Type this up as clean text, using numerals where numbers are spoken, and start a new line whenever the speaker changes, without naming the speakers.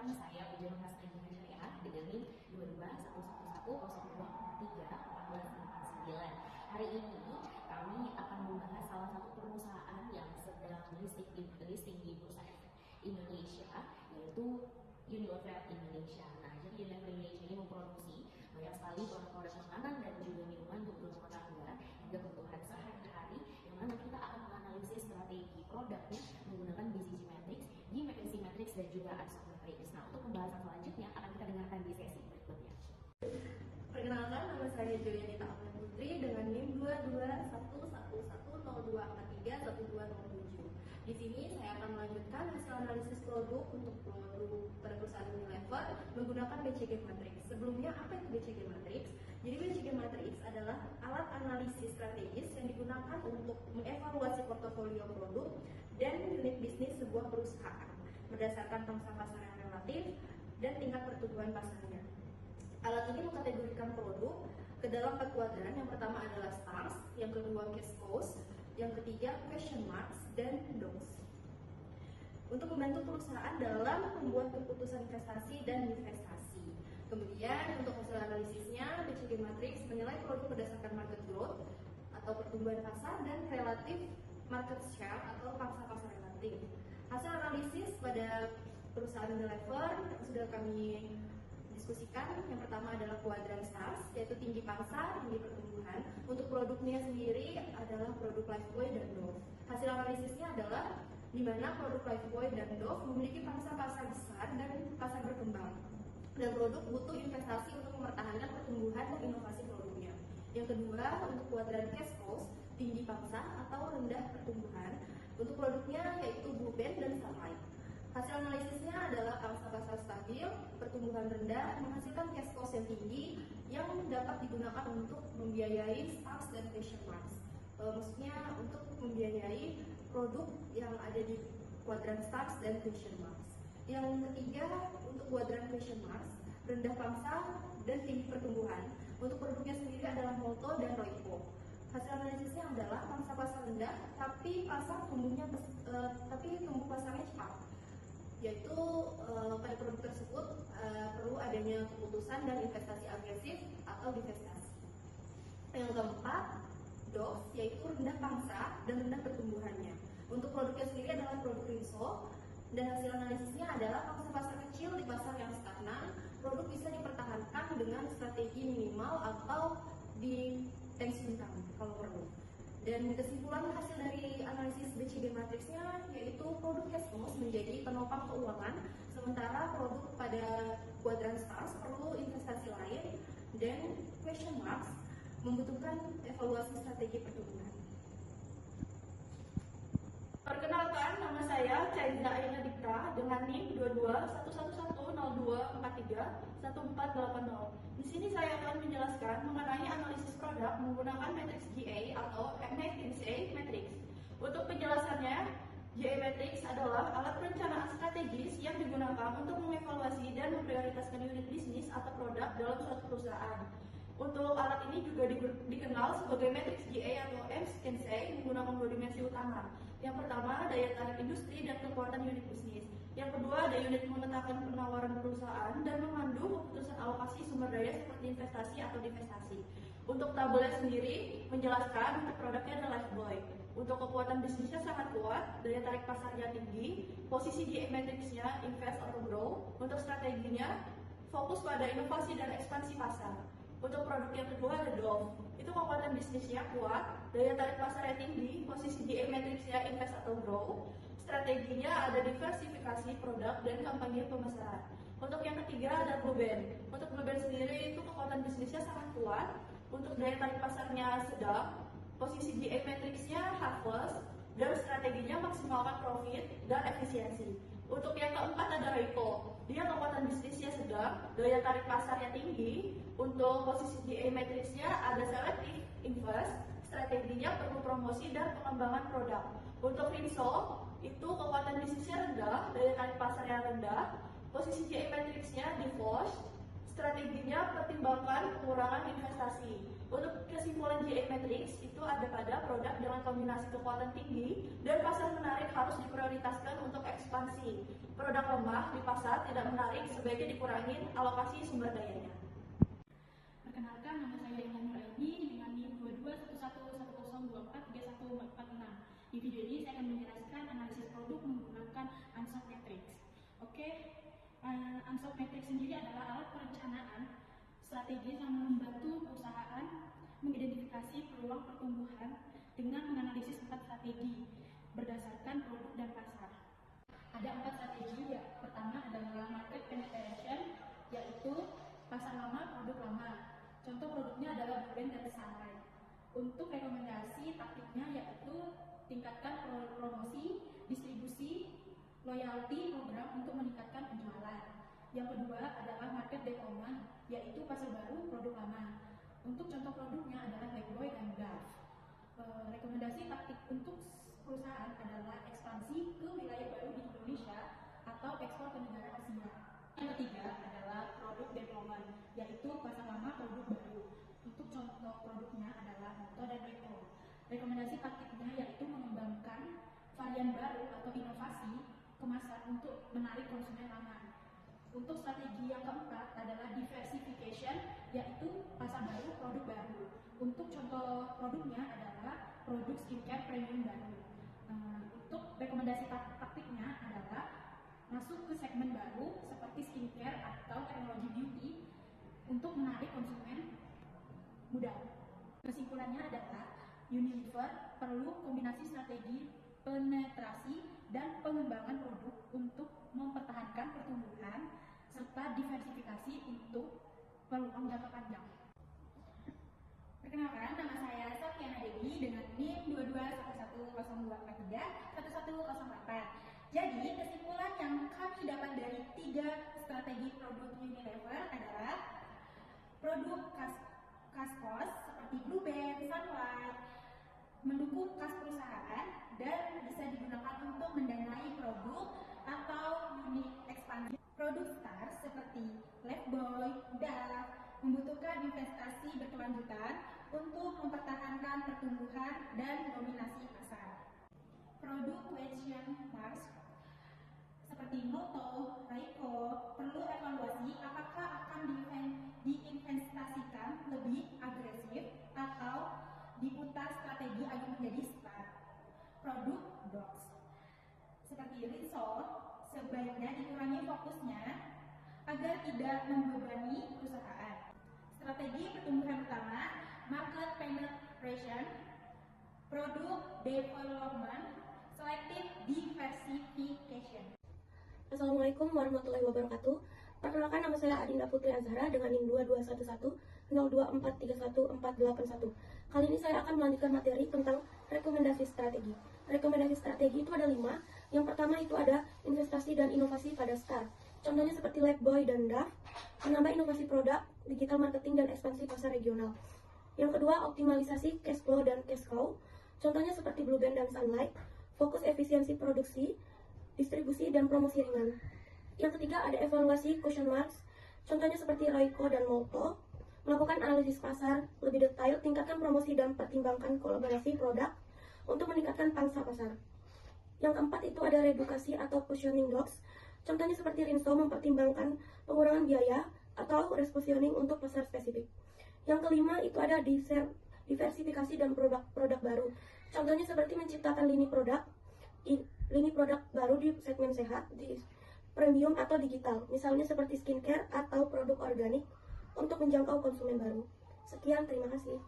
Perkenalkan, saya Ujian Mas Aji Syariah dengan NIM 221110131459. Hari ini kami akan membahas salah satu perusahaan yang sedang listing di Bursa Efek Indonesia, yaitu Unilever Indonesia. Nah, jadi Unilever Indonesia ini memproduksi banyak sekali produk-produk makanan dan juga minuman untuk rumah tangga hingga kebutuhan sehari-hari, yang mana kita akan menganalisis strategi produknya menggunakan BCG Matrix, GMACC Matrix, dan juga ADSOC Matrix. Nah, untuk pembahasan selanjutnya akan kita dengarkan di sesi berikutnya.
Perkenalkan, nama saya Julianita Amelia Putri dengan NIM 221110243127. Di sini saya akan melanjutkan hasil analisis produk untuk produk pada perusahaan Unilever menggunakan BCG Matrix. Sebelumnya, apa itu BCG Matrix? Jadi BCG Matrix adalah alat analisis strategis yang digunakan untuk mengevaluasi portofolio produk dan unit bisnis sebuah perusahaan berdasarkan pangsa pasar yang relatif dan tingkat pertumbuhan pasarnya. Alat ini mengkategorikan produk ke dalam 4 kuadran. Yang pertama adalah stars, yang kedua cash cows, yang ketiga question marks, dan dogs. Untuk membantu perusahaan dalam membuat keputusan investasi dan investasi. Kemudian untuk hasil analisisnya, BCG Matrix menilai produk berdasarkan market growth atau pertumbuhan pasar dan relatif market share atau pangsa pasar relatif. Hasil analisis pada perusahaan Unilever yang sudah kami diskusikan, yang pertama adalah kuadran stars, yaitu tinggi pangsa, tinggi pertumbuhan. Untuk produknya sendiri adalah produk Lifebuoy dan Dove. Hasil analisisnya adalah di mana produk Lifebuoy dan Dove memiliki pangsa pasar besar dan pasar berkembang, dan produk butuh investasi untuk mempertahankan pertumbuhan dan inovasi produknya. Yang kedua, untuk kuadran cash cows, tinggi pangsa atau rendah pertumbuhan. Untuk produknya yaitu Blue Band dan Starlight. Hasil analisisnya adalah pangsa pasar stabil, pertumbuhan rendah, menghasilkan cash cost yang tinggi yang dapat digunakan untuk membiayai stars dan question marks. Maksudnya untuk membiayai produk yang ada di kuadran stars dan question marks. Yang ketiga, untuk kuadran question marks, rendah pangsa dan tinggi pertumbuhan. Untuk produknya sendiri adalah Molto dan Royco. Hasil analisisnya adalah pangsa pasar rendah, tapi tumbuh pasarnya cepat. Yaitu pada produk tersebut perlu adanya keputusan dan investasi agresif atau divestasi. Yang keempat, Dove, yaitu rendah pangsa dan rendah pertumbuhannya. Untuk produknya sendiri adalah produk Rinso, dan hasil analisisnya adalah pangsa pasar kecil di pasar yang stagnan. Produk bisa dipertahankan dengan strategi minimal atau dipensiunkan kalau perlu. Dan kesimpulan hasil dari analisis BCG Matrixnya yaitu produk cash cows menjadi penopang keuangan, sementara produk pada kuadran stars perlu investasi lain, dan question marks membutuhkan evaluasi strategi pertumbuhan.
Perkenalkan, nama saya Caindra Ayana Dipta dengan NIM 221110231480. Di sini saya akan menjelaskan mengenai analisis produk menggunakan matriks GA atau GMACC Matrix. Untuk penjelasannya, GA Matrix adalah alat perencanaan strategis yang digunakan untuk mengevaluasi dan memprioritaskan unit bisnis atau produk dalam suatu perusahaan. Untuk alat ini juga dikenal sebagai matriks GA atau McKinsey menggunakan 2 dimensi utama. Yang pertama, daya tarik industri dan kekuatan unit bisnis. Yang kedua, daya unit memetakan penawaran perusahaan dan memandu keputusan alokasi sumber daya seperti investasi atau divestasi. Untuk tabelnya sendiri menjelaskan untuk produknya adalah Lifebuoy. Untuk kekuatan bisnisnya sangat kuat, daya tarik pasarnya tinggi, posisi GA matriksnya invest atau grow. Untuk strateginya fokus pada inovasi dan ekspansi pasar. Untuk produk yang kedua ada Dove. Itu kekuatan bisnisnya kuat, daya tarik pasarnya tinggi, posisi GA matrixnya invest atau grow. Strateginya ada diversifikasi produk dan kampanye pemasaran. Untuk yang ketiga ada Blue Band. Untuk Blue Band sendiri itu kekuatan bisnisnya sangat kuat, untuk daya tarik pasarnya sedang, posisi GA matrixnya harvest, dan strateginya maksimalkan profit dan efisiensi. Untuk yang keempat ada Royco. Dia kekuatan bisnisnya sedang, daya tarik pasarnya tinggi. Untuk posisi GA matrixnya ada selective invest, strateginya perlu promosi dan pengembangan produk. Untuk Rinso, itu kekuatan bisnisnya rendah, daya tarik pasarnya rendah. Posisi GA matrixnya divorce, strateginya pertimbangkan pengurangan investasi. Untuk kesimpulan GA Matrix itu ada pada produk dengan kombinasi kekuatan tinggi dan pasar menarik harus diprioritaskan untuk ekspansi. produk lemah di pasar tidak menarik, sebaiknya dikurangi alokasi sumber dayanya.
Perkenalkan, nama saya Ilham Nuraini dengan NIM 221110243146. Di video ini saya akan menjelaskan analisis produk menggunakan Ansoff Matrix. Oke, Ansoff Matrix sendiri adalah alat perencanaan strategis yang membantu perusahaan mengidentifikasi peluang pertumbuhan dengan menganalisis 4 strategi berdasarkan produk dan pasar. Ada 4 strategi, ya. Pertama adalah market penetration, yaitu pasar lama, produk lama. Contoh produknya adalah brand dan Sunlight. Untuk rekomendasi taktiknya yaitu tingkatkan promosi, distribusi, loyalty program untuk meningkatkan penjualan. Yang kedua adalah market development, yaitu pasar baru, produk lama. Untuk contoh produknya adalah Blackboy dan Dove. Rekomendasi taktik untuk perusahaan adalah ekspansi ke wilayah baru di Indonesia atau ekspor ke negara Asia. Yang ketiga adalah produk development, yaitu pasar lama, produk baru. Untuk contoh produknya adalah Moto dan Retro. Rekomendasi taktiknya yaitu mengembangkan varian baru atau inovasi kemasan untuk menarik konsumen lama. Untuk strategi yang keempat adalah diversification, yaitu pasar baru, produk baru. Untuk contoh produknya adalah produk skincare premium baru. Untuk rekomendasi taktiknya adalah masuk ke segmen baru seperti skincare atau teknologi beauty untuk menarik konsumen muda. Kesimpulannya adalah Unilever perlu kombinasi strategi penetrasi dan pengembangan produk untuk mempertahankan pertumbuhan serta diversifikasi untuk peluang jangka panjang. Perkenalkan, nama saya Safiana Dewi dengan NIM 221102431108. Jadi, kesimpulan yang kami dapat dari 3 strategi produk Unilever adalah produk kas pos seperti Blue Band, Sunlight mendukung kas perusahaan dan bisa digunakan untuk mendanai produk atau unit ekspansi. Produk star seperti Blackboy, Dove membutuhkan investasi berkelanjutan untuk mempertahankan pertumbuhan dan dominasi pasar. Produk question marks seperti Moto, Raiko perlu evaluasi apakah akan diinvestasikan lebih agresif atau diputar strategi agar menjadi star. Produk dogs seperti Rinsol sebaiknya dikurangi fokusnya agar tidak membebani perusahaan. Strategi pertumbuhan utama, market penetration, produk development, selective diversification.
Assalamualaikum warahmatullahi wabarakatuh. Perkenalkan, nama saya Adinda Putri Azhara dengan NIM 221102431481. Kali ini saya akan melanjutkan materi tentang rekomendasi strategi. Rekomendasi strategi itu ada 5. Yang pertama itu ada investasi dan inovasi pada STAR. Contohnya seperti Blackboy dan Dove, menambah inovasi produk, digital marketing, dan ekspansi pasar regional. Yang kedua, optimalisasi cash flow dan cash cow. Contohnya seperti Blue Band dan Sunlight, fokus efisiensi produksi, distribusi, dan promosi ringan. Yang ketiga, ada evaluasi question marks. Contohnya seperti Royco dan Molto, melakukan analisis pasar lebih detail, tingkatkan promosi dan pertimbangkan kolaborasi produk untuk meningkatkan pangsa pasar. Yang keempat itu ada reedukasi atau positioning docs. Contohnya seperti Rinso mempertimbangkan pengurangan biaya atau repositioning untuk pasar spesifik. Yang kelima itu ada diversifikasi dan produk baru. Contohnya seperti menciptakan lini produk baru di segmen sehat, di premium atau digital. Misalnya seperti skincare atau produk organik untuk menjangkau konsumen baru. Sekian, terima kasih.